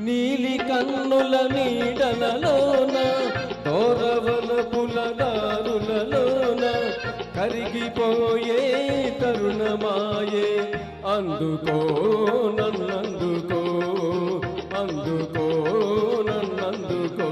నీలి కన్నుల నీడలలోన దోరవల పులగారులలోన కరిగిపోయే తరుణమాయే అందుకో నన్నందుకో అందుకో నన్నందుకో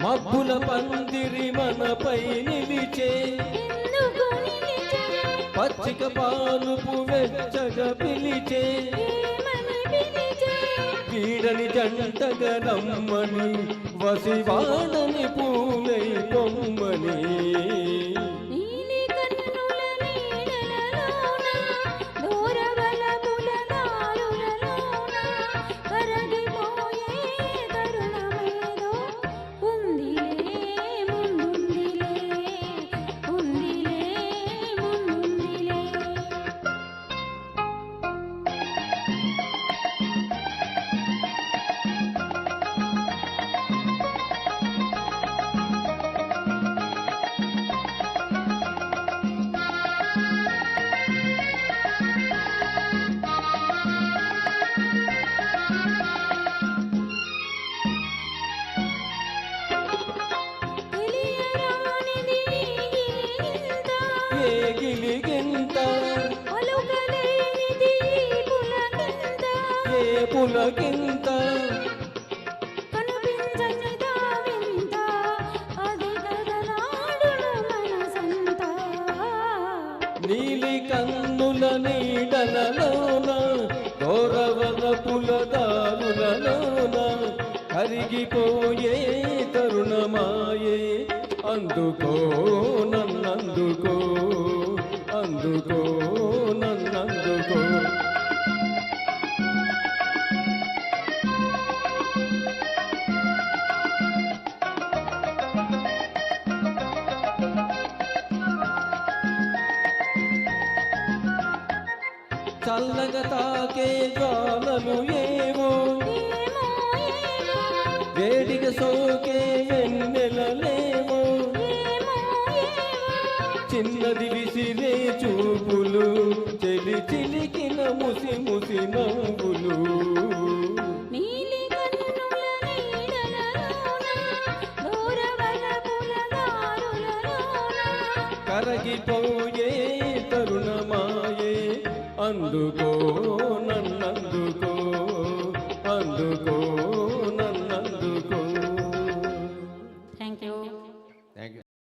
మబ్బుల పందిరి మనపై నిలిచే పచ్చిక పాలుపు వెచ్చగా పిలిచే పీడని జంటగా రమ్మని వసివాడని పూలై పొమ్మని గిలిగింత ఏ పులకింత నీలి కన్నుల నీడలలోన గౌరవల పులదారులలోన కరిగిపోయే తరుణమాయే అందుకో నన్నందుకో అందుకో నన్నందుకో చల్లగా తాకే జ్వాలలు ఏవో వేడిగా సోకే వెన్నెలలేవో చిన్నది విసిరే చూపులు చెలి చిలికిన ముసి ముసి నవ్వులు కరగిపోయే తరుణమాయే అందుకో నన్నందుకో అందుకో నన్నందుకో థ్యాంక్ యూ. Thank you.